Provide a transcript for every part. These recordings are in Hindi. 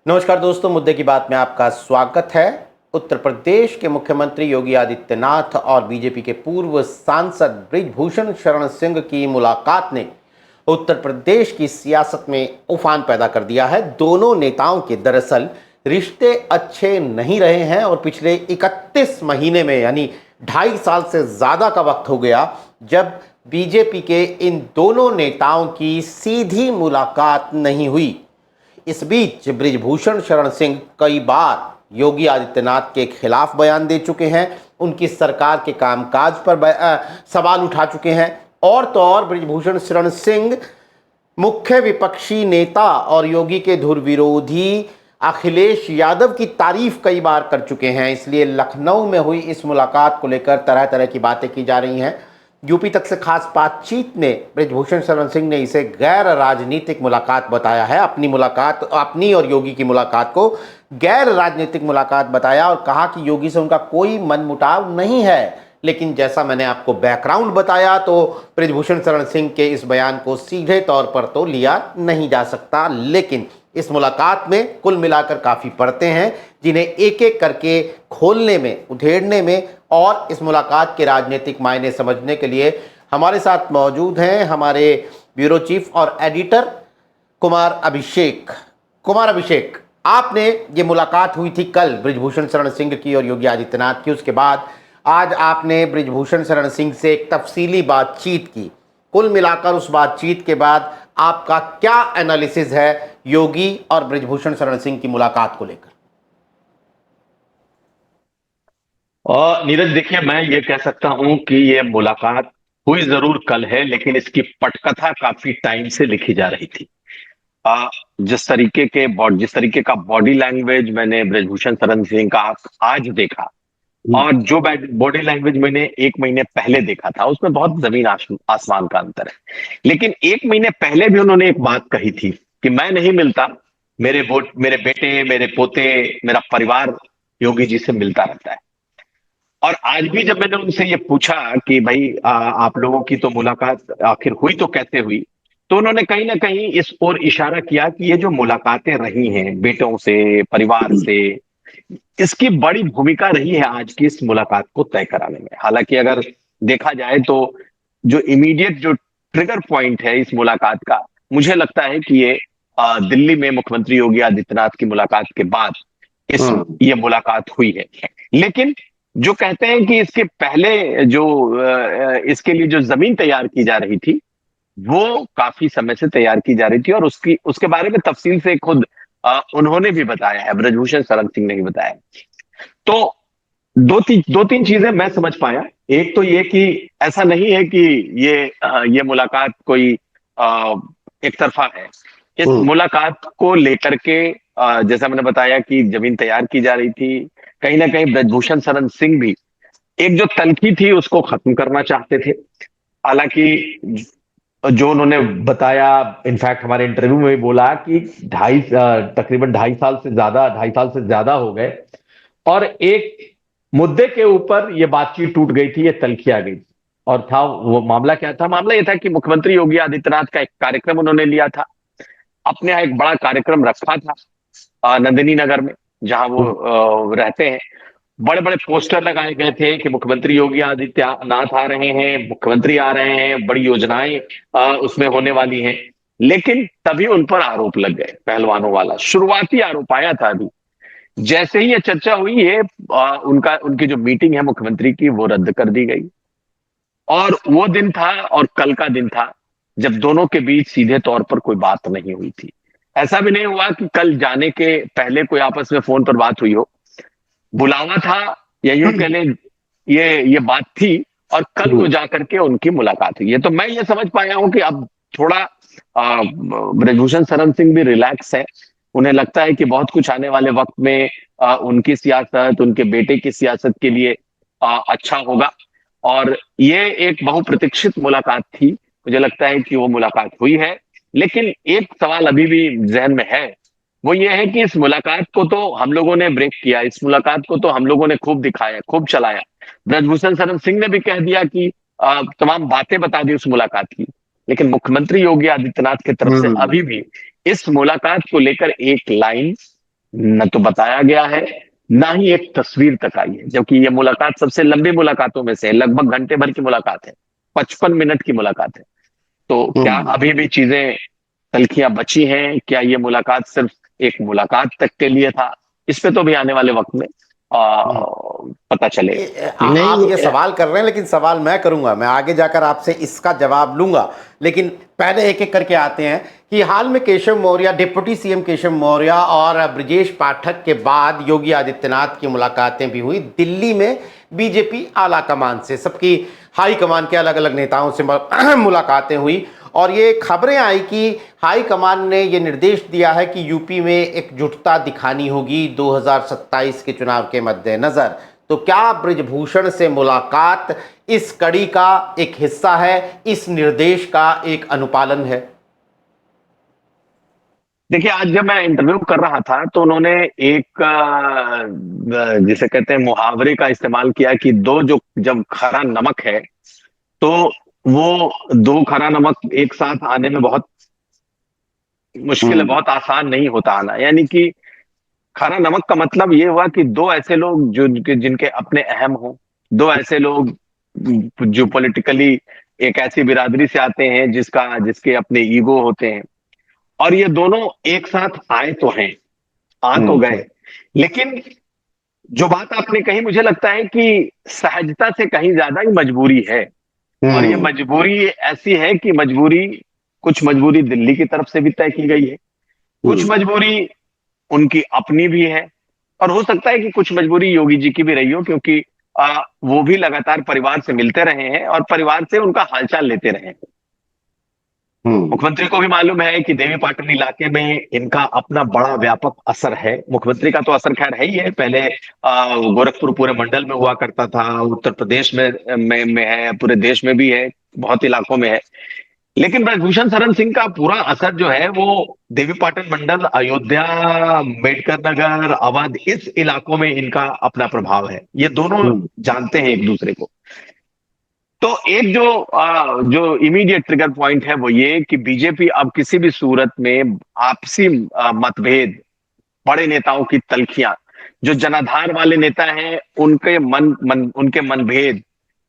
नमस्कार दोस्तों, मुद्दे की बात में आपका स्वागत है। उत्तर प्रदेश के मुख्यमंत्री योगी आदित्यनाथ और बीजेपी के पूर्व सांसद बृजभूषण शरण सिंह की मुलाकात ने उत्तर प्रदेश की सियासत में उफान पैदा कर दिया है। दोनों नेताओं के दरअसल रिश्ते अच्छे नहीं रहे हैं और पिछले 31 महीने में यानी 2.5 साल से ज़्यादा का वक्त हो गया जब बीजेपी के इन दोनों नेताओं की सीधी मुलाकात नहीं हुई। इस बीच बृजभूषण शरण सिंह कई बार योगी आदित्यनाथ के खिलाफ बयान दे चुके हैं, उनकी सरकार के कामकाज पर सवाल उठा चुके हैं। और तो और बृजभूषण शरण सिंह मुख्य विपक्षी नेता और योगी के धुर विरोधी अखिलेश यादव की तारीफ कई बार कर चुके हैं। इसलिए लखनऊ में हुई इस मुलाकात को लेकर तरह तरह की बातें की जा रही हैं। यूपी तक से खास बातचीत ने बृजभूषण शरण सिंह ने इसे गैर राजनीतिक मुलाकात बताया है। अपनी और योगी की मुलाकात को गैर राजनीतिक मुलाकात बताया और कहा कि योगी से उनका कोई मनमुटाव नहीं है। लेकिन जैसा मैंने आपको बैकग्राउंड बताया तो बृजभूषण शरण सिंह के इस बयान को सीधे तौर पर तो लिया नहीं जा सकता। लेकिन इस मुलाकात में कुल मिलाकर काफ़ी परतें हैं जिन्हें एक एक करके खोलने में, उधेड़ने में और इस मुलाकात के राजनीतिक मायने समझने के लिए हमारे साथ मौजूद हैं हमारे ब्यूरो चीफ और एडिटर कुमार अभिषेक। कुमार अभिषेक, आपने ये मुलाकात हुई थी कल बृजभूषण शरण सिंह की और योगी आदित्यनाथ की, उसके बाद आज आपने बृजभूषण शरण सिंह से एक तफसीली बातचीत की। कुल मिलाकर उस बातचीत के बाद आपका क्या एनालिसिस है योगी और बृजभूषण शरण सिंह की मुलाकात को लेकर? और नीरज देखिए, मैं ये कह सकता हूं कि ये मुलाकात हुई जरूर कल है, लेकिन इसकी पटकथा काफी टाइम से लिखी जा रही थी। जिस तरीके का बॉडी लैंग्वेज मैंने बृजभूषण शरण सिंह का आज देखा और जो बॉडी लैंग्वेज मैंने 1 महीने पहले देखा था, उसमें बहुत जमीन आसमान का अंतर है। लेकिन 1 महीने पहले भी उन्होंने एक बात कही थी कि मैं नहीं मिलता, मेरे बेटे, मेरे पोते, मेरा परिवार योगी जी से मिलता रहता है। और आज भी जब मैंने उनसे ये पूछा कि भाई आप लोगों की तो मुलाकात आखिर हुई तो कैसे हुई, तो उन्होंने कहीं ना कहीं इस ओर इशारा किया कि ये जो मुलाकातें रही हैं बेटों से, परिवार से, इसकी बड़ी भूमिका रही है आज की इस मुलाकात को तय कराने में। हालांकि अगर देखा जाए तो जो इमीडिएट जो ट्रिगर पॉइंट है इस मुलाकात का, मुझे लगता है कि ये दिल्ली में मुख्यमंत्री योगी आदित्यनाथ की मुलाकात के बाद इस ये मुलाकात हुई है। लेकिन जो कहते हैं कि इसके पहले जो इसके लिए जो जमीन तैयार की जा रही थी, वो काफी समय से तैयार की जा रही थी और उसके बारे में तफसील से खुद उन्होंने भी बताया है, बृजभूषण शरण सिंह ने भी बताया। तो दो तीन चीजें मैं समझ पाया। एक तो ये कि ऐसा नहीं है कि ये मुलाकात कोई एक तरफा है। इस मुलाकात को लेकर के जैसा मैंने बताया कि जमीन तैयार की जा रही थी। कहीं ना कहीं बृजभूषण शरण सिंह भी एक जो तलखी थी उसको खत्म करना चाहते थे। हालांकि जो उन्होंने बताया, इनफैक्ट हमारे इंटरव्यू में भी बोला कि तकरीबन 2.5 साल से ज्यादा हो गए और एक मुद्दे के ऊपर ये बातचीत टूट गई थी, ये तलखी आ गई थी। और था वो मामला क्या था? मामला ये था कि मुख्यमंत्री योगी आदित्यनाथ का एक कार्यक्रम उन्होंने लिया था, अपने यहाँ एक बड़ा कार्यक्रम रखा था नंदिनी नगर में जहां वो रहते हैं। बड़े बड़े पोस्टर लगाए गए थे कि मुख्यमंत्री योगी आदित्यनाथ आ रहे हैं, मुख्यमंत्री आ रहे हैं, बड़ी योजनाएं उसमें होने वाली हैं। लेकिन तभी उन पर आरोप लग गए, पहलवानों वाला शुरुआती आरोप आया था। अभी जैसे ही ये चर्चा हुई, ये उनकी जो मीटिंग है मुख्यमंत्री की, वो रद्द कर दी गई। और वो दिन था और कल का दिन था जब दोनों के बीच सीधे तौर पर कोई बात नहीं हुई थी। ऐसा भी नहीं हुआ कि कल जाने के पहले कोई आपस में फोन पर बात हुई हो। बुलावा था या यूं कह लें, ये बात थी और कल को जाकर के उनकी मुलाकात हुई है। तो मैं ये समझ पाया हूं कि अब थोड़ा बृजभूषण शरण सिंह भी रिलैक्स है। उन्हें लगता है कि बहुत कुछ आने वाले वक्त में उनकी सियासत, उनके बेटे की सियासत के लिए अच्छा होगा। और ये एक बहुप्रतीक्षित मुलाकात थी। मुझे लगता है कि वो मुलाकात हुई है। लेकिन एक सवाल अभी भी जहन में है, वो ये है कि इस मुलाकात को तो हम लोगों ने ब्रेक किया, इस मुलाकात को तो हम लोगों ने खूब दिखाया, खूब चलाया। बृजभूषण शरण सिंह ने भी कह दिया कि तमाम बातें बता दी उस मुलाकात की। लेकिन मुख्यमंत्री योगी आदित्यनाथ की तरफ से अभी भी इस मुलाकात को लेकर एक लाइन न तो बताया गया है, ना ही एक तस्वीर तक आई है, जबकि ये मुलाकात सबसे लंबी मुलाकातों में से है, लगभग घंटे भर की मुलाकात है, 55 मिनट की मुलाकात है। तो क्या हम्म। अभी भी चीजें, तल्खियां बची हैं? क्या ये मुलाकात सिर्फ एक मुलाकात तक के लिए था? इस पे तो भी आने वाले वक्त में हम्म। पता चलेगा। आप नहीं ये सवाल कर रहे हैं, लेकिन सवाल मैं करूंगा, मैं आगे जाकर आपसे इसका जवाब लूंगा, लेकिन पहले एक एक करके आते हैं कि हाल में केशव मौर्य, डिप्टी सीएम केशव मौर्य और ब्रजेश पाठक के बाद योगी आदित्यनाथ की मुलाकातें भी हुई दिल्ली में बीजेपी आला कमान से, सबकी हाई कमान के अलग अलग नेताओं से मुलाकातें हुई, और ये खबरें आई कि हाई कमान ने ये निर्देश दिया है कि यूपी में एकजुटता दिखानी होगी 2027 के चुनाव के मद्देनजर। तो क्या ब्रिजभूषण से मुलाकात इस कड़ी का एक हिस्सा है, इस निर्देश का एक अनुपालन है? देखिए, आज जब मैं इंटरव्यू कर रहा था तो उन्होंने एक जिसे कहते हैं मुहावरे का इस्तेमाल किया कि दो जो जब खरा नमक है, तो वो दो खरा नमक एक साथ आने में बहुत मुश्किल है, बहुत आसान नहीं होता आना। यानी कि खरा नमक का मतलब ये हुआ कि दो ऐसे लोग जो जिनके अपने अहम हो, दो ऐसे लोग जो पॉलिटिकली एक ऐसी बिरादरी से आते हैं जिसके अपने ईगो होते हैं, और ये दोनों एक साथ आए तो हैं, आ तो गए। लेकिन जो बात आपने कही, मुझे लगता है कि सहजता से कहीं ज्यादा ही मजबूरी है। और ये मजबूरी ऐसी है कि कुछ मजबूरी दिल्ली की तरफ से भी तय की गई है, कुछ मजबूरी उनकी अपनी भी है, और हो सकता है कि कुछ मजबूरी योगी जी की भी रही हो, क्योंकि वो भी लगातार परिवार से मिलते रहे हैं और परिवार से उनका हालचाल लेते रहे हैं। मुख्यमंत्री को भी मालूम है कि देवी पाटन इलाके में इनका अपना बड़ा व्यापक असर है। मुख्यमंत्री का तो असर खैर है ही है, पहले गोरखपुर पूरे मंडल में हुआ करता था, उत्तर प्रदेश में है, पूरे देश में भी है, बहुत इलाकों में है। लेकिन ब्रजभूषण शरण सिंह का पूरा असर जो है वो देवी पाटन मंडल, अयोध्या, अम्बेडकर नगर, अवध, इस इलाकों में इनका अपना प्रभाव है। ये दोनों जानते हैं एक दूसरे को। तो एक जो इमीडिएट ट्रिगर पॉइंट है वो ये कि बीजेपी अब किसी भी सूरत में आपसी मतभेद, बड़े नेताओं की तल्खियां, जो जनाधार वाले नेता हैं उनके मनभेद,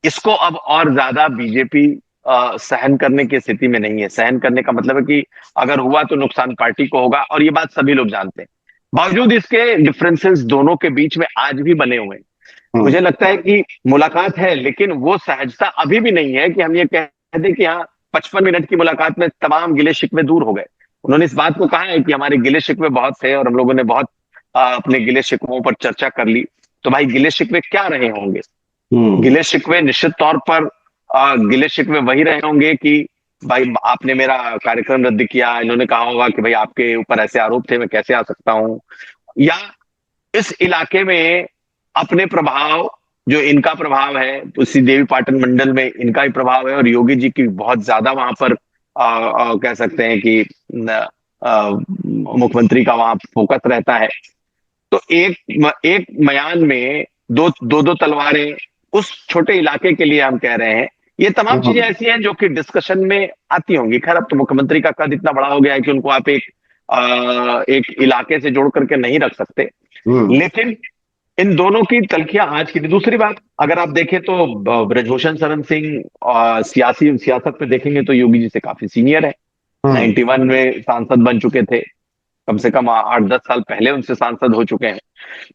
इसको अब और ज्यादा बीजेपी सहन करने की स्थिति में नहीं है। सहन करने का मतलब है कि अगर हुआ तो नुकसान पार्टी को होगा, और ये बात सभी लोग जानते हैं। बावजूद इसके डिफरेंसेस दोनों के बीच में आज भी बने हुए हैं। मुझे लगता है कि मुलाकात है, लेकिन वो सहजता अभी भी नहीं है कि हम ये कह दें कि हाँ, 55 मिनट की मुलाकात में तमाम गिले शिकवे दूर हो गए। उन्होंने इस बात को कहा है कि हमारे गिले शिकवे बहुत थे और हम लोगों ने बहुत अपने गिले शिकवों पर चर्चा कर ली। तो भाई, गिले शिकवे क्या रहे होंगे? गिले शिकवे निश्चित तौर पर गिले शिकवे वही रहे होंगे कि भाई आपने मेरा कार्यक्रम रद्द किया, इन्होंने कहा होगा कि भाई आपके ऊपर ऐसे आरोप थे, मैं कैसे आ सकता हूं, या इस इलाके में अपने प्रभाव, जो इनका प्रभाव है, उसी देवी पाटन मंडल में इनका ही प्रभाव है, और योगी जी की बहुत ज्यादा वहां पर कह सकते हैं कि मुख्यमंत्री का वहां फोकस रहता है। तो एक मयान में दो तलवारें, उस छोटे इलाके के लिए हम कह रहे हैं। ये तमाम चीजें ऐसी हैं जो कि डिस्कशन में आती होंगी। खैर, अब तो मुख्यमंत्री का कद इतना बड़ा हो गया है कि उनको आप एक इलाके से जोड़ करके नहीं रख सकते। लेकिन इन दोनों की तल्खियां आज की थी। दूसरी बात, अगर आप देखें तो ब्रजभूषण शरण सिंह सियासत में देखेंगे तो योगी जी से काफी सीनियर है। 91 में सांसद बन चुके थे, कम से कम 8-10 साल पहले उनसे सांसद हो चुके हैं।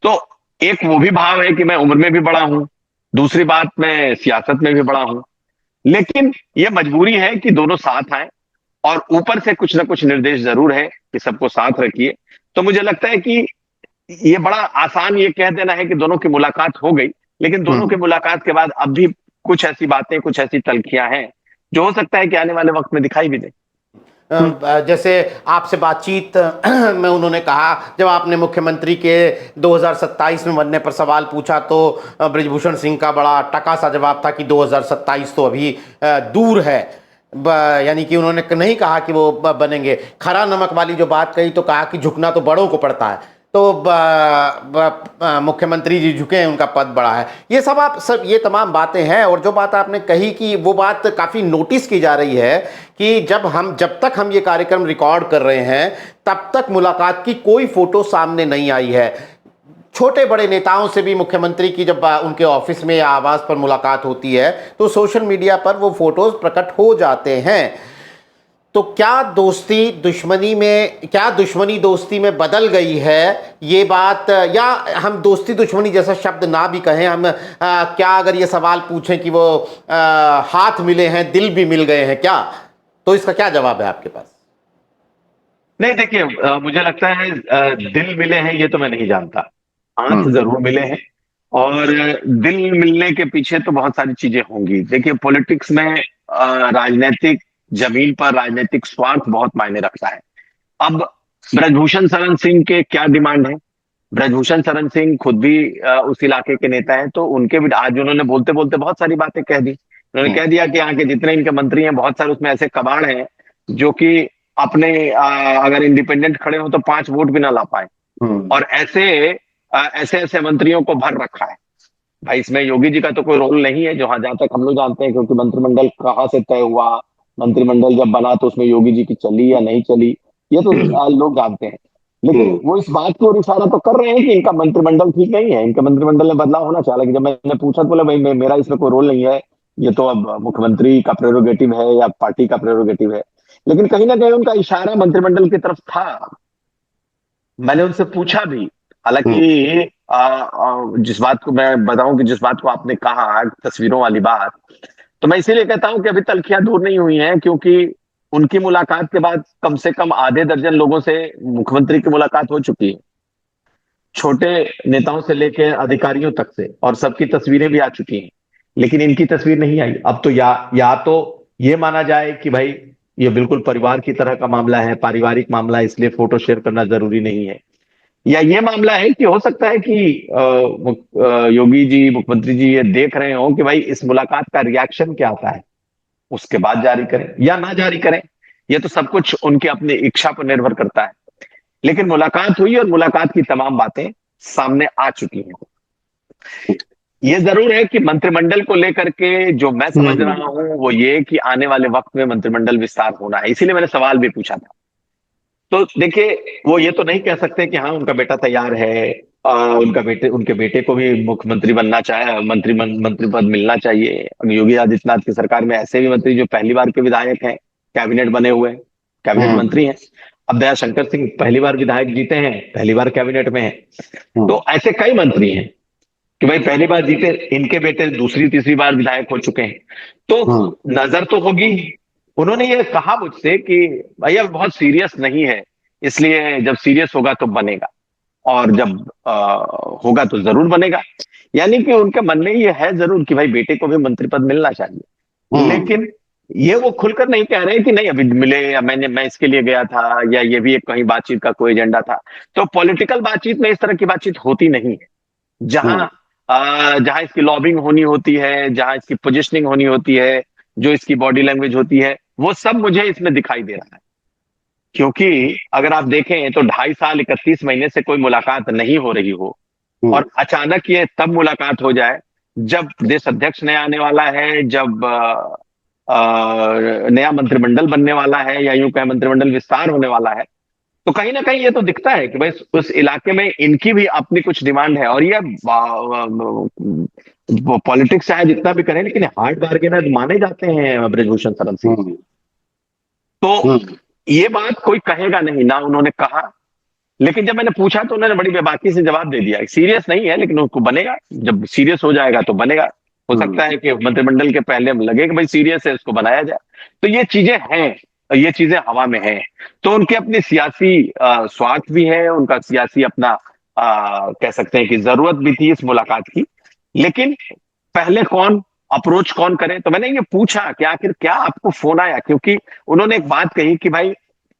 तो एक वो भी भाव है कि मैं उम्र में भी बड़ा हूं, दूसरी बात मैं सियासत में भी बड़ा हूं। लेकिन यह मजबूरी है कि दोनों साथ आए, और ऊपर से कुछ ना कुछ निर्देश जरूर है कि सबको साथ रखिए। तो मुझे लगता है कि ये बड़ा आसान ये कह देना है कि दोनों की मुलाकात हो गई, लेकिन दोनों की मुलाकात के बाद अब भी कुछ ऐसी बातें, कुछ ऐसी तल्खियां हैं जो हो सकता है कि आने वाले वक्त में दिखाई भी दे। जैसे आपसे बातचीत में उन्होंने कहा, जब आपने मुख्यमंत्री के 2027 में बनने पर सवाल पूछा, तो ब्रिजभूषण सिंह का बड़ा टका सा जवाब था कि 2027 तो अभी दूर है। यानी कि उन्होंने नहीं कहा कि वो बनेंगे। खरा नमक वाली जो बात कही तो कहा कि झुकना तो बड़ों को पड़ता है। तो मुख्यमंत्री जी झुके हैं, उनका पद बढ़ा है। ये सब ये तमाम बातें हैं। और जो बात आपने कही कि वो बात काफ़ी नोटिस की जा रही है कि जब तक हम ये कार्यक्रम रिकॉर्ड कर रहे हैं तब तक मुलाकात की कोई फोटो सामने नहीं आई है। छोटे बड़े नेताओं से भी मुख्यमंत्री की जब उनके ऑफिस में या आवास पर मुलाकात होती है तो सोशल मीडिया पर वो फोटोज प्रकट हो जाते हैं। तो क्या दुश्मनी दोस्ती में बदल गई है ये बात, या हम दोस्ती दुश्मनी जैसा शब्द ना भी कहें, हम क्या अगर ये सवाल पूछें कि वो हाथ मिले हैं, दिल भी मिल गए हैं क्या, तो इसका क्या जवाब है आपके पास? नहीं, देखिए, मुझे लगता है दिल मिले हैं ये तो मैं नहीं जानता, हाथ जरूर मिले हैं। और दिल मिलने के पीछे तो बहुत सारी चीजें होंगी। देखिए, पॉलिटिक्स में राजनीतिक जमीन पर राजनीतिक स्वार्थ बहुत मायने रखता है। अब ब्रजभूषण शरण सिंह के क्या डिमांड है? ब्रजभूषण शरण सिंह खुद भी उस इलाके के नेता हैं, तो उनके भी आज उन्होंने बोलते बोलते बहुत सारी बातें कह दी। उन्होंने कह दिया कि यहाँ के जितने इनके मंत्री हैं, बहुत सारे उसमें ऐसे कबाड़ हैं जो कि अपने अगर इंडिपेंडेंट खड़े हो तो 5 वोट भी ना ला पाए, और ऐसे ऐसे मंत्रियों को भर रखा है। भाई, इसमें योगी जी का तो कोई रोल नहीं है, जहां तक हम लोग जानते हैं, क्योंकि मंत्रिमंडल कहाँ से तय हुआ, मंत्रिमंडल जब बना तो उसमें योगी जी की चली या नहीं चली, ये तो लोग जानते हैं। लेकिन वो इस बात की ओर इशारा तो कर रहे हैं कि इनका मंत्रिमंडल ठीक नहीं है, इनके मंत्रिमंडल में बदलाव होना चाहिए। जब मैंने पूछा तो बोला भाई मेरा इसमें कोई रोल नहीं है, ये तो अब मुख्यमंत्री का प्रेरोगेटिव है या पार्टी का प्रेरोगेटिव है। लेकिन कहीं ना कहीं उनका इशारा मंत्रिमंडल की तरफ था। मैंने उनसे पूछा भी, हालांकि जिस बात को मैं बताऊं कि जिस बात को आपने कहा तस्वीरों वाली बात, तो मैं इसीलिए कहता हूं कि अभी तलखियां दूर नहीं हुई हैं, क्योंकि उनकी मुलाकात के बाद कम से कम आधे दर्जन लोगों से मुख्यमंत्री की मुलाकात हो चुकी है, छोटे नेताओं से लेकर अधिकारियों तक से, और सबकी तस्वीरें भी आ चुकी हैं। लेकिन इनकी तस्वीर नहीं आई। अब तो या तो ये माना जाए कि भाई ये बिल्कुल परिवार की तरह का मामला है, पारिवारिक मामला है, इसलिए फोटो शेयर करना जरूरी नहीं है, या ये मामला है कि हो सकता है कि योगी जी, मुख्यमंत्री जी ये देख रहे हो कि भाई इस मुलाकात का रिएक्शन क्या आता है, उसके बाद जारी करें या ना जारी करें। ये तो सब कुछ उनकी अपनी इच्छा पर निर्भर करता है। लेकिन मुलाकात हुई और मुलाकात की तमाम बातें सामने आ चुकी हैं। ये जरूर है कि मंत्रिमंडल को लेकर के जो मैं समझ रहा हूं वो ये कि आने वाले वक्त में मंत्रिमंडल विस्तार होना है, इसीलिए मैंने सवाल भी पूछा था। तो देखिए, वो ये तो नहीं कह सकते कि हाँ उनका बेटा तैयार है, उनके बेटे को भी मुख्यमंत्री बनना चाहे, मंत्री पद मिलना चाहिए। योगी आदित्यनाथ की सरकार में ऐसे भी मंत्री जो पहली बार के विधायक हैं, कैबिनेट बने हुए हैं, कैबिनेट मंत्री हैं। अब दयाशंकर सिंह पहली बार विधायक जीते हैं, पहली बार कैबिनेट में है। तो ऐसे कई मंत्री हैं कि भाई पहली बार जीते, इनके बेटे दूसरी तीसरी बार विधायक हो चुके हैं, तो नजर तो होगी। उन्होंने ये कहा मुझसे कि भैया बहुत सीरियस नहीं है, इसलिए जब सीरियस होगा तो बनेगा, और जब होगा तो जरूर बनेगा। यानी कि उनके मन में ये है जरूर कि भाई बेटे को भी मंत्री पद मिलना चाहिए। लेकिन ये वो खुलकर नहीं कह रहे कि नहीं अभी मिले, या मैं इसके लिए गया था, या ये भी एक कहीं बातचीत का कोई एजेंडा था। तो पॉलिटिकल बातचीत में इस तरह की बातचीत होती नहीं है। जहां जहां इसकी लॉबिंग होनी होती है, जहां इसकी पोजिशनिंग होनी होती है, जो इसकी बॉडी लैंग्वेज होती है, वो सब मुझे इसमें दिखाई दे रहा है। क्योंकि अगर आप देखें तो 2.5 साल 31 महीने से कोई मुलाकात नहीं हो रही हो, और अचानक ये तब मुलाकात हो जाए जब देश अध्यक्ष नया आने वाला है, जब नया मंत्रिमंडल बनने वाला है, या यूं कहें मंत्रिमंडल विस्तार होने वाला है। तो कहीं ना कहीं ये तो दिखता है कि भाई उस इलाके में इनकी भी अपनी कुछ डिमांड है। और ये पॉलिटिक्स चाहे जितना भी करें, लेकिन हार्ड बार्गेनर माने जाते हैं ब्रजभूषण शरण सिंह। तो ये बात कोई कहेगा नहीं, ना उन्होंने कहा। लेकिन जब मैंने पूछा तो उन्होंने बड़ी बेबाकी से जवाब दे दिया, सीरियस नहीं है, लेकिन उसको बनेगा, जब सीरियस हो जाएगा तो बनेगा। हो सकता है कि मंत्रिमंडल के पहले लगे कि भाई सीरियस है, उसको बनाया जाए। तो ये चीजें हैं, ये चीजें हवा में हैं। तो उनके अपने सियासी स्वार्थ भी है, उनका सियासी अपना कह सकते हैं कि जरूरत भी थी इस मुलाकात की। लेकिन पहले अप्रोच कौन करे, तो मैंने ये पूछा कि आखिर क्या आपको फोन आया, क्योंकि उन्होंने एक बात कही कि भाई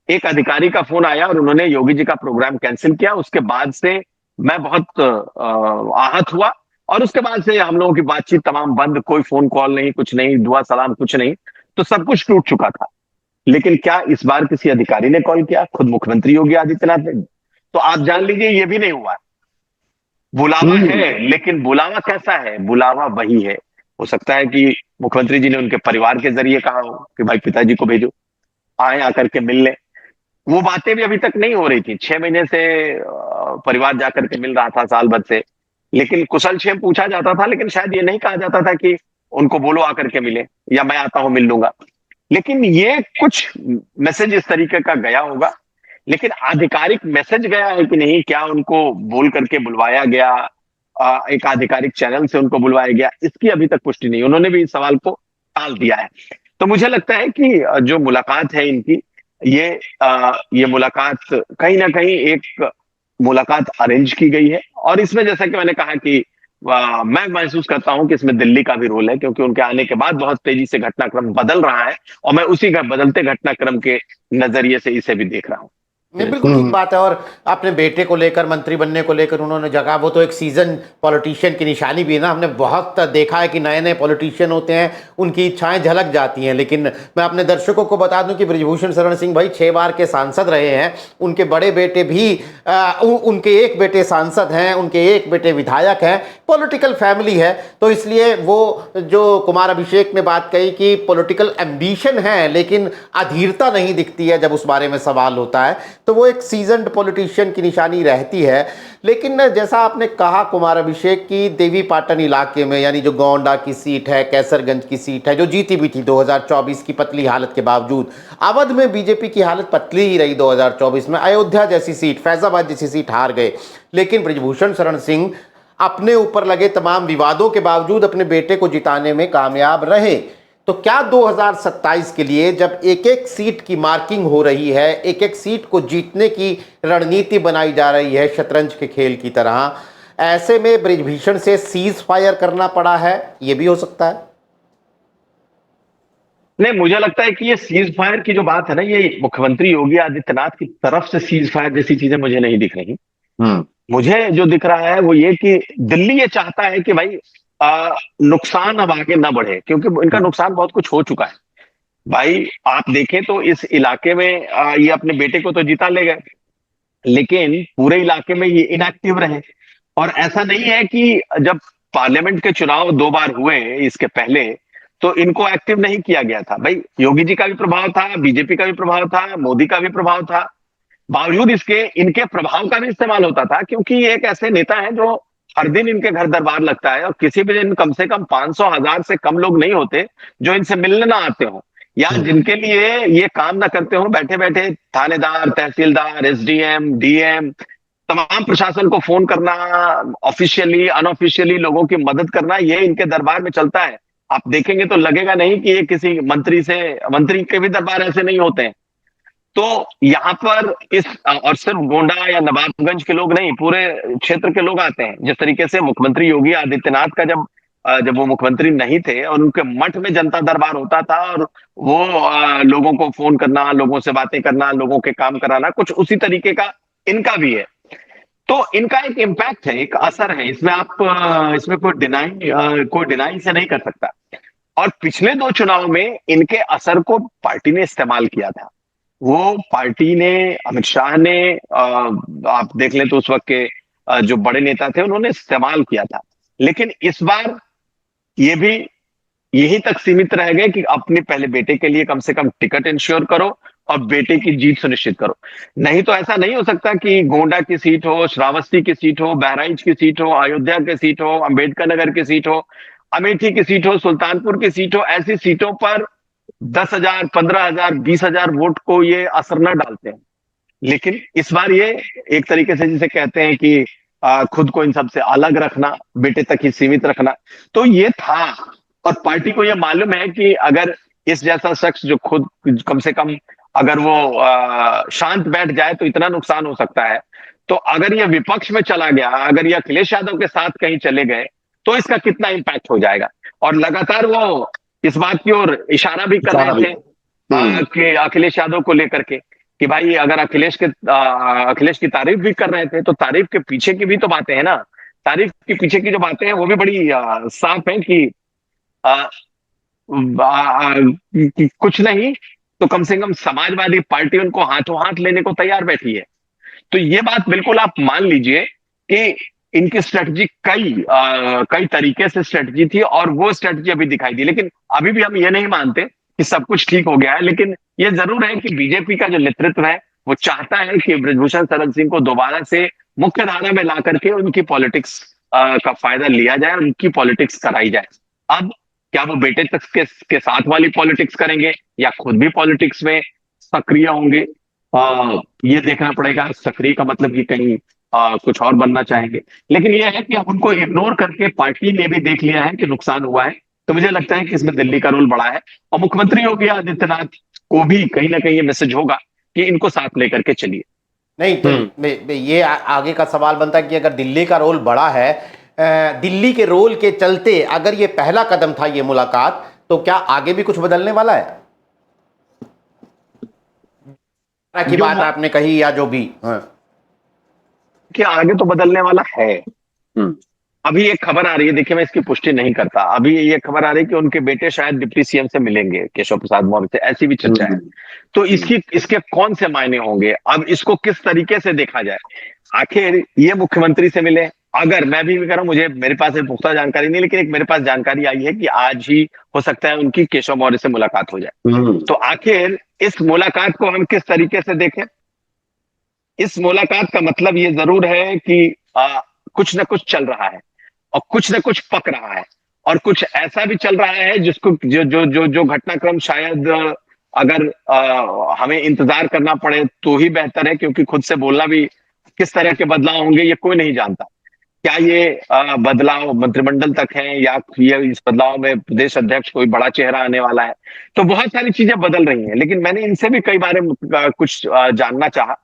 एक अधिकारी का फोन आया और उन्होंने योगी जी का प्रोग्राम कैंसिल किया। उसके बाद से मैं बहुत आहत हुआ, और उसके बाद से हम लोगों की बातचीत तमाम बंद, कोई फोन कॉल नहीं, कुछ नहीं, दुआ सलाम कुछ नहीं, तो सब कुछ टूट चुका था। लेकिन क्या इस बार किसी अधिकारी ने कॉल किया? खुद मुख्यमंत्री योगी आदित्यनाथ ने। तो आप जान लीजिए ये भी नहीं हुआ। बुलावा है, लेकिन बुलावा कैसा है? बुलावा वही है, हो सकता है कि मुख्यमंत्री जी ने उनके परिवार के जरिए कहा हो कि भाई पिताजी को भेजो, आए आकर के मिल ले। वो बातें भी अभी तक नहीं हो रही थी, 6 महीने से परिवार जाकर के मिल रहा था, साल भर से, लेकिन कुशल क्षेम पूछा जाता था, लेकिन शायद ये नहीं कहा जाता था कि उनको बोलो आकर के मिले, या मैं आता हूं मिल लूंगा। लेकिन ये कुछ मैसेज इस तरीके का गया होगा, लेकिन आधिकारिक मैसेज गया है कि नहीं, क्या उनको बोल करके बुलवाया गया, एक आधिकारिक चैनल से उनको बुलवाया गया, इसकी अभी तक पुष्टि नहीं। उन्होंने भी इस सवाल को टाल दिया है। तो मुझे लगता है कि जो मुलाकात है इनकी, ये ये मुलाकात कहीं ना कहीं एक मुलाकात अरेंज की गई है। और इसमें जैसा कि मैंने कहा कि मैं महसूस करता हूं कि इसमें दिल्ली का भी रोल है, क्योंकि उनके आने के बाद बहुत तेजी से घटनाक्रम बदल रहा है, और मैं उसी का बदलते घटनाक्रम के नजरिए से इसे भी देख रहा हूं। नहीं, बिल्कुल ठीक बात है। और अपने बेटे को लेकर, मंत्री बनने को लेकर उन्होंने जगह, वो तो एक सीजन पॉलिटिशियन की निशानी भी है ना। हमने बहुत देखा है कि नए नए पॉलिटिशियन होते हैं, उनकी इच्छाएं झलक जाती हैं। लेकिन मैं अपने दर्शकों को बता दूं कि बृजभूषण शरण सिंह भाई 6 बार के सांसद रहे हैं। उनके बड़े बेटे भी उनके एक बेटे सांसद हैं, उनके एक बेटे विधायक हैं, पॉलिटिकल फैमिली है। तो इसलिए वो जो कुमार अभिषेक ने बात कही कि पॉलिटिकल एम्बिशन है लेकिन अधीरता नहीं दिखती है जब उस बारे में सवाल होता है, तो वो एक सीजन्ड पॉलिटिशियन की निशानी रहती है। लेकिन जैसा आपने कहा कुमार अभिषेक की, देवी पाटन इलाके में, यानी जो गोंडा की सीट है, कैसरगंज की सीट है, जो जीती भी थी 2024 की पतली हालत के बावजूद, अवध में बीजेपी की हालत पतली ही रही 2024 में, अयोध्या जैसी सीट, फैजाबाद जैसी सीट हार गए। लेकिन बृजभूषण शरण सिंह अपने ऊपर लगे तमाम विवादों के बावजूद अपने बेटे को जिताने में कामयाब रहे। तो क्या 2027 के लिए जब एक एक सीट की मार्किंग हो रही है, एक एक सीट को जीतने की रणनीति बनाई जा रही है शतरंज के खेल की तरह, ऐसे में बृजभूषण से सीज फायर करना पड़ा है, ये भी हो सकता है? नहीं, मुझे लगता है कि ये सीज फायर की जो बात है ना, ये मुख्यमंत्री योगी आदित्यनाथ की तरफ से सीज फायर जैसी चीजें मुझे नहीं दिख रही। मुझे जो दिख रहा है वो ये कि दिल्ली ये चाहता है कि भाई नुकसान अब आगे ना बढ़े, क्योंकि इनका नुकसान बहुत कुछ हो चुका है। भाई आप देखें तो इस इलाके में ये अपने बेटे को तो जिता ले गए, लेकिन पूरे इलाके में ये इनएक्टिव रहे। और ऐसा नहीं है कि जब पार्लियामेंट के चुनाव 2 बार हुए इसके पहले, तो इनको एक्टिव नहीं किया गया था। भाई योगी जी का भी प्रभाव था, बीजेपी का भी प्रभाव था, मोदी का भी प्रभाव था, बावजूद इसके इनके प्रभाव का भी इस्तेमाल होता था, क्योंकि ये एक ऐसे नेता हैं जो हर दिन इनके घर दरबार लगता है, और किसी भी दिन कम से कम 500 1000 से कम लोग नहीं होते जो इनसे मिलने ना आते हो, या जिनके लिए ये काम ना करते हो। बैठे बैठे थानेदार, तहसीलदार, एसडीएम, डीएम, तमाम प्रशासन को फोन करना, ऑफिशियली अनऑफिशियली लोगों की मदद करना, ये इनके दरबार में चलता है। आप देखेंगे तो लगेगा नहीं कि ये किसी मंत्री के भी दरबार ऐसे नहीं होते हैं। तो यहाँ पर इस, और सिर्फ गोंडा या नवाबगंज के लोग नहीं, पूरे क्षेत्र के लोग आते हैं। जिस तरीके से मुख्यमंत्री योगी आदित्यनाथ का जब वो मुख्यमंत्री नहीं थे और उनके मठ में जनता दरबार होता था, और वो लोगों को फोन करना, लोगों से बातें करना, लोगों के काम कराना, कुछ उसी तरीके का इनका भी है। तो इनका एक इम्पैक्ट है, एक असर है, इसमें आप इसमें कोई डिनाई से नहीं कर सकता। और पिछले 2 चुनाव में इनके असर को पार्टी ने इस्तेमाल किया था। वो पार्टी ने, अमित शाह ने, आप देख लें तो उस वक्त के जो बड़े नेता थे उन्होंने इस्तेमाल किया था। लेकिन इस बार ये भी यहीं तक सीमित रह गए कि अपने पहले बेटे के लिए कम से कम टिकट इंश्योर करो और बेटे की जीत सुनिश्चित करो। नहीं तो ऐसा नहीं हो सकता कि गोंडा की सीट हो, श्रावस्ती की सीट हो, बहराइच की सीट हो, अयोध्या की सीट हो, अंबेडकर नगर की सीट हो, अमेठी की सीट हो, सुल्तानपुर की सीट हो, ऐसी सीटों पर 10,000, 15,000, 20,000 वोट को ये असर न डालते हैं। लेकिन इस बार ये एक तरीके से जिसे कहते हैं कि खुद को इन सबसे अलग रखना, बेटे तक ही सीमित रखना, तो ये था। और पार्टी को ये मालूम है कि अगर इस जैसा शख्स जो खुद कम से कम अगर वो शांत बैठ जाए तो इतना नुकसान हो सकता है, तो अगर ये विपक्ष में चला गया, अगर ये अखिलेश यादव के साथ कहीं चले गए, तो इसका कितना इंपैक्ट हो जाएगा। और लगातार वो इस बात की ओर इशारा भी कर रहे थे कि अखिलेश यादव को लेकर के, कि भाई अगर अखिलेश की तारीफ भी कर रहे थे, तो तारीफ के पीछे की भी तो बातें हैं ना। तारीफ के पीछे की जो बातें हैं वो भी बड़ी साफ है कि आ, कि कुछ नहीं तो कम से कम समाजवादी पार्टी उनको हाथों हाथ लेने को तैयार बैठी है। तो ये बात बिल्कुल आप मान लीजिए कि इनकी स्ट्रेटजी कई तरीके से स्ट्रेटजी थी और वो स्ट्रेटजी अभी दिखाई दी। लेकिन अभी भी हम ये नहीं मानते कि सब कुछ ठीक हो गया है, लेकिन ये जरूर है कि बीजेपी का जो नेतृत्व है वो चाहता है कि ब्रजभूषण शरण सिंह को दोबारा से मुख्य धारा में ला करके उनकी पॉलिटिक्स का फायदा लिया जाए और उनकी पॉलिटिक्स कराई जाए। अब क्या वो बेटे तक के साथ वाली पॉलिटिक्स करेंगे या खुद भी पॉलिटिक्स में सक्रिय होंगे, ये देखना पड़ेगा। सक्रिय का मतलब कि कहीं कुछ और बनना चाहेंगे। लेकिन यह है कि अब उनको इग्नोर करके पार्टी ने भी देख लिया है कि नुकसान हुआ है, तो मुझे लगता है कि इसमें दिल्ली का रोल बड़ा है और मुख्यमंत्री योगी आदित्यनाथ को भी कहीं ना कहीं ये मैसेज होगा कि इनको साथ लेकर के चलिए। नहीं तो ये आगे का सवाल बनता है कि अगर दिल्ली का रोल बड़ा है, दिल्ली के रोल के चलते अगर ये पहला कदम था ये मुलाकात, तो क्या आगे भी कुछ बदलने वाला है की बात आपने कही या जो भी? कि आगे तो बदलने वाला है। अभी एक खबर आ रही है, देखिए मैं इसकी पुष्टि नहीं करता, अभी ये खबर आ रही है कि उनके बेटे शायद डिप्टी सीएम से मिलेंगे, केशव प्रसाद मौर्य से, ऐसी भी चर्चा है। तो इसके कौन से मायने होंगे, अब इसको किस तरीके से देखा जाए। आखिर ये मुख्यमंत्री से मिले, अगर मैं भी कह रहा हूं, मुझे मेरे पास एक पुख्ता जानकारी नहीं, लेकिन एक मेरे पास जानकारी आई है कि आज ही हो सकता है उनकी केशव मौर्य से मुलाकात हो जाए। तो आखिर इस मुलाकात को हम किस तरीके से देखें। इस मुलाकात का मतलब ये जरूर है कि कुछ ना कुछ चल रहा है और कुछ ना कुछ पक रहा है और कुछ ऐसा भी चल रहा है जिसको जो जो जो जो घटनाक्रम शायद अगर हमें इंतजार करना पड़े तो ही बेहतर है, क्योंकि खुद से बोलना भी किस तरह के बदलाव होंगे ये कोई नहीं जानता। क्या ये बदलाव मंत्रिमंडल तक है या ये इस बदलाव में प्रदेश अध्यक्ष कोई बड़ा चेहरा आने वाला है, तो बहुत सारी चीजें बदल रही हैं। लेकिन मैंने इनसे भी कई बार कुछ जानना चाहा,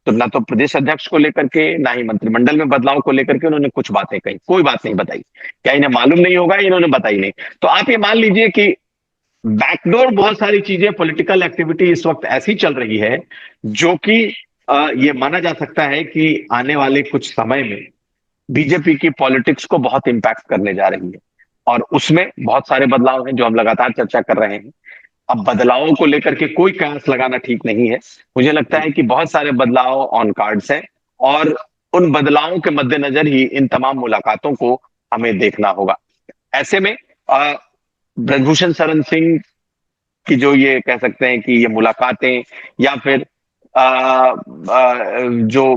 तो ना तो प्रदेश अध्यक्ष को लेकर के ना ही मंत्रिमंडल में बदलाव को लेकर के उन्होंने कुछ बातें कही, कोई बात नहीं बताई। क्या इन्हें मालूम नहीं होगा, इन्होंने बताई नहीं। तो आप ये मान लीजिए कि बैकडोर बहुत सारी चीजें, पॉलिटिकल एक्टिविटी इस वक्त ऐसी चल रही है जो कि ये माना जा सकता है कि आने वाले कुछ समय में बीजेपी की पॉलिटिक्स को बहुत इंपैक्ट करने जा रही है और उसमें बहुत सारे बदलाव हैं जो हम लगातार चर्चा कर रहे हैं। अब बदलावों को लेकर के कोई कयास लगाना ठीक नहीं है। मुझे लगता है कि बहुत सारे बदलाव ऑन कार्ड्स हैं और उन बदलावों के मद्देनजर ही इन तमाम मुलाकातों को हमें देखना होगा। ऐसे में ब्रजभूषण शरण सिंह की जो ये कह सकते हैं कि ये मुलाकातें या फिर जो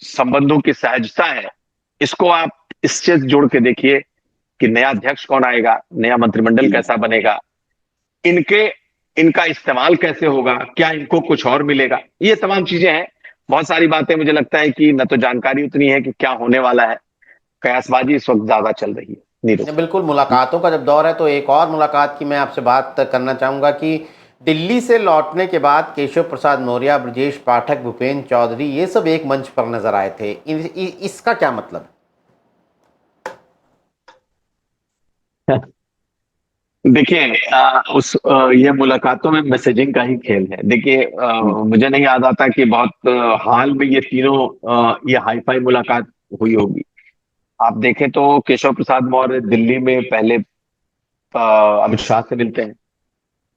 संबंधों की सहजता है, इसको आप इससे जोड़ के देखिए कि नया अध्यक्ष कौन आएगा, नया मंत्रिमंडल कैसा बनेगा, इनका इस्तेमाल कैसे होगा, क्या इनको कुछ और मिलेगा, ये तमाम चीजें हैं। बहुत सारी बातें मुझे लगता है कि न तो जानकारी उतनी है कि क्या होने वाला है, कयासबाजी इस वक्त ज्यादा चल रही है। नीरज, बिल्कुल, मुलाकातों का जब दौर है तो एक और मुलाकात की मैं आपसे बात करना चाहूंगा कि दिल्ली से लौटने के बाद केशव प्रसाद मौर्य, ब्रजेश पाठक, भूपेंद्र चौधरी, ये सब एक मंच पर नजर आए थे। इसका क्या मतलब? देखिए ये मुलाकातों में मैसेजिंग का ही खेल है। देखिए मुझे नहीं याद आता कि बहुत हाल में ये तीनों ये हाईफाई मुलाकात हुई होगी। आप देखें तो केशव प्रसाद मौर्य दिल्ली में पहले अमित शाह से मिलते हैं,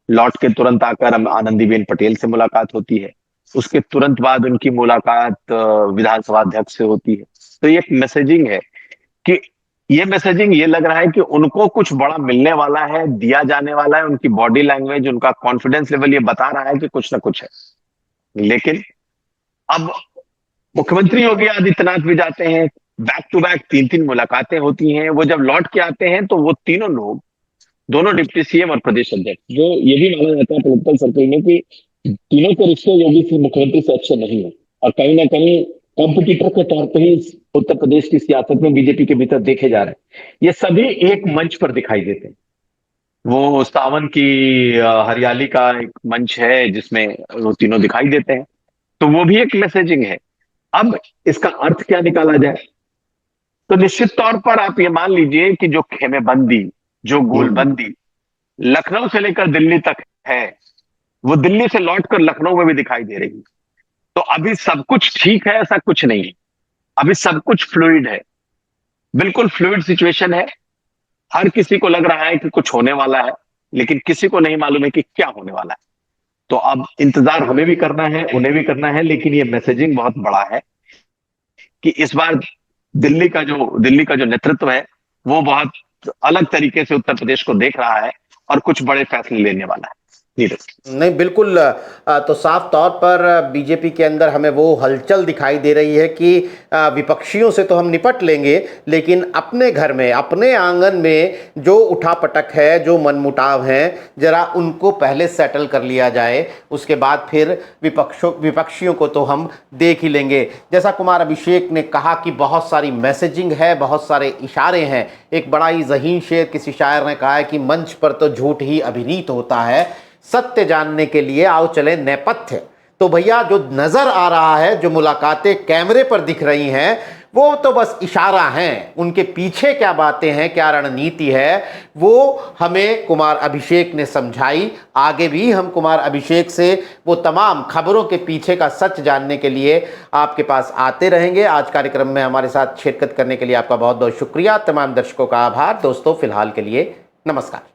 लौट के तुरंत आकर आनंदीबेन पटेल से मुलाकात होती है, उसके तुरंत बाद उनकी मुलाकात विधानसभा अध्यक्ष से होती है। तो ये एक मैसेजिंग है कि ये मैसेजिंग ये लग रहा है कि उनको कुछ बड़ा मिलने वाला है, दिया जाने वाला है। उनकी बॉडी लैंग्वेज, उनका कॉन्फिडेंस लेवल ये बता रहा है कि कुछ ना कुछ है। लेकिन अब मुख्यमंत्री योगी आदित्यनाथ भी जाते हैं, बैक टू बैक 3-3 मुलाकातें होती हैं। वो जब लौट के आते हैं तो वो तीनों लोग, दोनों डिप्टी सीएम और प्रदेश अध्यक्ष, जो ये भी माना जाता है पॉलिटिकल सर्कल में कि तीनों के रिश्ते योगी से मुख्यमंत्री से अच्छे नहीं है और कहीं ना कहीं कॉम्पिटिटर के तौर पर ही उत्तर प्रदेश की सियासत में बीजेपी के भीतर देखे जा रहे हैं। ये सभी एक मंच पर दिखाई देते हैं। वो सावन की हरियाली का एक मंच है जिसमें वो तीनों दिखाई देते हैं, तो वो भी एक मैसेजिंग है। अब इसका अर्थ क्या निकाला जाए, तो निश्चित तौर पर आप ये मान लीजिए कि जो खेमेबंदी, जो गोलबंदी लखनऊ से लेकर दिल्ली तक है, वो दिल्ली से लौटकर लखनऊ में भी दिखाई दे रही है। तो अभी सब कुछ ठीक है ऐसा कुछ नहीं है, अभी सब कुछ फ्लूइड है, बिल्कुल फ्लूइड सिचुएशन है। हर किसी को लग रहा है कि कुछ होने वाला है, लेकिन किसी को नहीं मालूम है कि क्या होने वाला है। तो अब इंतजार हमें भी करना है, उन्हें भी करना है, लेकिन ये मैसेजिंग बहुत बड़ा है कि इस बार दिल्ली का जो नेतृत्व है वो बहुत अलग तरीके से उत्तर प्रदेश को देख रहा है और कुछ बड़े फैसले लेने वाला है। नीरज। नहीं, बिल्कुल। तो साफ तौर पर बीजेपी के अंदर हमें वो हलचल दिखाई दे रही है कि विपक्षियों से तो हम निपट लेंगे, लेकिन अपने घर में, अपने आंगन में जो उठापटक है, जो मनमुटाव है, जरा उनको पहले सेटल कर लिया जाए, उसके बाद फिर विपक्षियों को तो हम देख ही लेंगे। जैसा कुमार अभिषेक ने कहा कि बहुत सारी मैसेजिंग है, बहुत सारे इशारे हैं। एक बड़ा ही ज़हीन शेर किसी शायर ने कहा है कि मंच पर तो झूठ ही अभिनीत होता है, सत्य जानने के लिए आओ चले नेपथ्य। तो भैया, जो नजर आ रहा है, जो मुलाकातें कैमरे पर दिख रही हैं, वो तो बस इशारा हैं। उनके पीछे क्या बातें हैं, क्या रणनीति है, वो हमें कुमार अभिषेक ने समझाई। आगे भी हम कुमार अभिषेक से वो तमाम खबरों के पीछे का सच जानने के लिए आपके पास आते रहेंगे। आज कार्यक्रम में हमारे साथ शिरकत करने के लिए आपका बहुत बहुत शुक्रिया। तमाम दर्शकों का आभार। दोस्तों, फिलहाल के लिए नमस्कार।